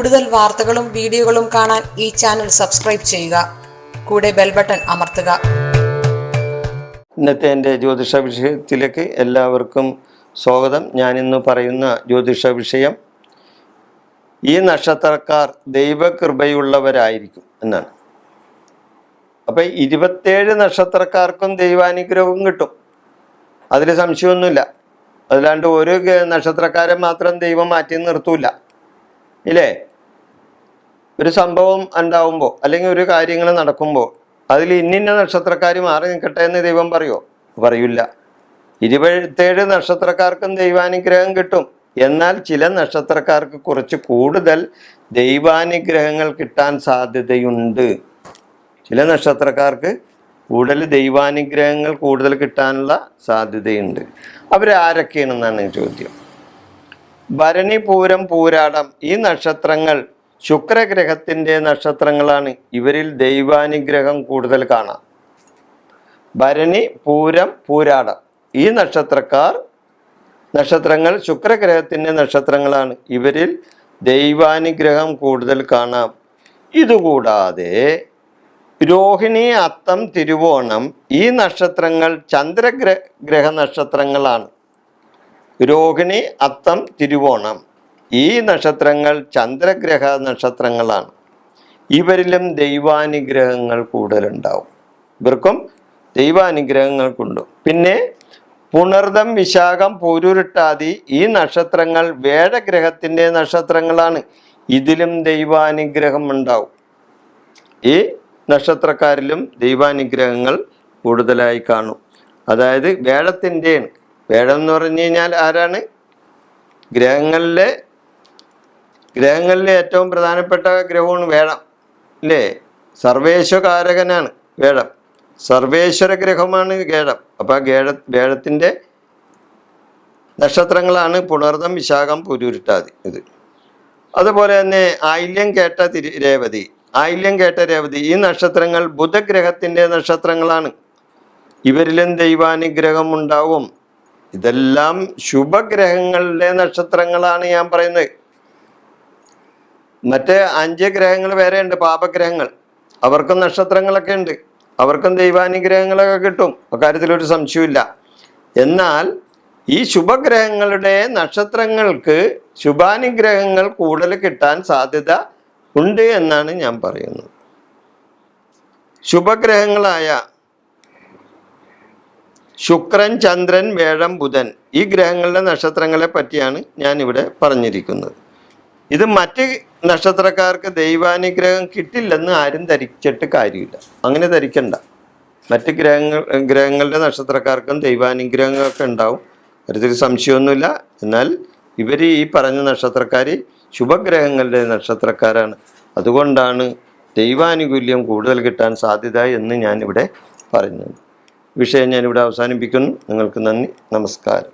കൂടുതൽ വാർത്തകളും വീഡിയോകളും കാണാൻ ഈ ചാനൽ സബ്സ്ക്രൈബ് ചെയ്യുക. കൂടെ ബെൽ ബട്ടൺ അമർത്തുക. ഇന്നത്തെ എൻ്റെ ജ്യോതിഷ വിഷയത്തിലേക്ക് എല്ലാവർക്കും സ്വാഗതം. ഞാനിന്ന് പറയുന്ന ജ്യോതിഷ വിഷയം ഈ നക്ഷത്രക്കാർ ദൈവകൃപയുള്ളവരായിരിക്കും എന്നാണ്. അപ്പം 27 നക്ഷത്രക്കാർക്കും ദൈവാനുഗ്രഹവും കിട്ടും, അതിൽ സംശയമൊന്നുമില്ല. അല്ലാണ്ട് ഒരു നക്ഷത്രക്കാരെ മാത്രം ദൈവം മാറ്റി നിർത്തൂല, ഇല്ലേ? ഒരു സംഭവം ഉണ്ടാവുമ്പോൾ അല്ലെങ്കിൽ ഒരു കാര്യങ്ങൾ നടക്കുമ്പോൾ അതിൽ ഇന്നിന്ന നക്ഷത്രക്കാർ മാറി നിൽക്കട്ടെ എന്ന് ദൈവം പറയുമോ? പറയില്ല. 27 നക്ഷത്രക്കാർക്കും ദൈവാനുഗ്രഹം കിട്ടും. എന്നാൽ ചില നക്ഷത്രക്കാർക്ക് കുറച്ച് കൂടുതൽ ദൈവാനുഗ്രഹങ്ങൾ കിട്ടാൻ സാധ്യതയുണ്ട്. ചില നക്ഷത്രക്കാർക്ക് ദൈവാനുഗ്രഹങ്ങൾ കൂടുതൽ കിട്ടാനുള്ള സാധ്യതയുണ്ട്. അവരാരൊക്കെയാണെന്നാണ് ചോദ്യം. ഭരണി, പൂരം, പൂരാടം ഈ നക്ഷത്രങ്ങൾ ശുക്രഗ്രഹത്തിൻ്റെ നക്ഷത്രങ്ങളാണ്. ഇവരിൽ ദൈവാനുഗ്രഹം കൂടുതൽ കാണാം. ഭരണി, പൂരം, പൂരാടം ഈ നക്ഷത്രങ്ങൾ ശുക്രഗ്രഹത്തിൻ്റെ നക്ഷത്രങ്ങളാണ്. ഇവരിൽ ദൈവാനുഗ്രഹം കൂടുതൽ കാണാം. ഇതുകൂടാതെ രോഹിണി, അത്തം, തിരുവോണം ഈ നക്ഷത്രങ്ങൾ ചന്ദ്രഗ്രഹ നക്ഷത്രങ്ങളാണ്. രോഹിണി, അത്തം, തിരുവോണം ഈ നക്ഷത്രങ്ങൾ ചന്ദ്രഗ്രഹ നക്ഷത്രങ്ങളാണ്. ഇവരിലും ദൈവാനുഗ്രഹങ്ങൾ കൂടുതലുണ്ടാവും. ഇവർക്കും ദൈവാനുഗ്രഹങ്ങൾ കൊണ്ടു. പിന്നെ പുണർദം, വിശാഖം, പൂരുരുട്ടാതി ഈ നക്ഷത്രങ്ങൾ വേഴഗ്രഹത്തിൻ്റെ നക്ഷത്രങ്ങളാണ്. ഇതിലും ദൈവാനുഗ്രഹം ഉണ്ടാവും. ഈ നക്ഷത്രക്കാരിലും ദൈവാനുഗ്രഹങ്ങൾ കൂടുതലായി കാണും. അതായത് വേഴത്തിൻ്റെയാണ്. വേഴം എന്ന് പറഞ്ഞു കഴിഞ്ഞാൽ ആരാണ്? ഗ്രഹങ്ങളിലെ ഏറ്റവും പ്രധാനപ്പെട്ട ഗ്രഹമാണ് വേഴം, അല്ലേ? സർവേശ്വകാരകനാണ് വേഴം. സർവേശ്വര ഗ്രഹമാണ് വേഴം. അപ്പോൾ വേഴത്തിൻ്റെ നക്ഷത്രങ്ങളാണ് പുണർദം, വിശാഖം, പൂരുരുട്ടാതി. ഇത് അതുപോലെ തന്നെ ആയില്യം, കേട്ട, രേവതി ഈ നക്ഷത്രങ്ങൾ ബുധഗ്രഹത്തിൻ്റെ നക്ഷത്രങ്ങളാണ്. ഇവരിലും ദൈവാനുഗ്രഹം ഉണ്ടാവും. ഇതെല്ലാം ശുഭഗ്രഹങ്ങളുടെ നക്ഷത്രങ്ങളാണ് ഞാൻ പറയുന്നത്. മറ്റേ 5 ഗ്രഹങ്ങൾ വേറെ ഉണ്ട്, പാപഗ്രഹങ്ങൾ. അവർക്കും നക്ഷത്രങ്ങളൊക്കെ ഉണ്ട്, അവർക്കും ദൈവാനുഗ്രഹങ്ങളൊക്കെ കിട്ടും. അക്കാര്യത്തിലൊരു സംശയമില്ല. എന്നാൽ ഈ ശുഭഗ്രഹങ്ങളുടെ നക്ഷത്രങ്ങൾക്ക് ശുഭാനുഗ്രഹങ്ങൾ കൂടുതൽ കിട്ടാൻ സാധ്യത ഉണ്ട് എന്നാണ് ഞാൻ പറയുന്നത്. ശുഭഗ്രഹങ്ങളായ ശുക്രൻ, ചന്ദ്രൻ, വേഴം, ബുധൻ ഈ ഗ്രഹങ്ങളുടെ നക്ഷത്രങ്ങളെ പറ്റിയാണ് ഞാനിവിടെ പറഞ്ഞിരിക്കുന്നത്. ഇത് മറ്റ് നക്ഷത്രക്കാർക്ക് ദൈവാനുഗ്രഹം കിട്ടില്ലെന്ന് ആരും ധരിച്ചിട്ട് കാര്യമില്ല. അങ്ങനെ ധരിക്കണ്ട. മറ്റ് ഗ്രഹങ്ങളുടെ നക്ഷത്രക്കാർക്കും ദൈവാനുഗ്രഹങ്ങളൊക്കെ ഉണ്ടാവും, ഒരു സംശയമൊന്നുമില്ല. എന്നാൽ ഇവർ ഈ പറഞ്ഞ നക്ഷത്രക്കാർ ശുഭഗ്രഹങ്ങളുടെ നക്ഷത്രക്കാരാണ്. അതുകൊണ്ടാണ് ദൈവാനുകൂല്യം കൂടുതൽ കിട്ടാൻ സാധ്യത എന്ന് ഞാനിവിടെ പറയുന്നത്. വിഷയം ഞാനിവിടെ അവസാനിപ്പിക്കുന്നു. നിങ്ങൾക്ക് നന്ദി, നമസ്കാരം.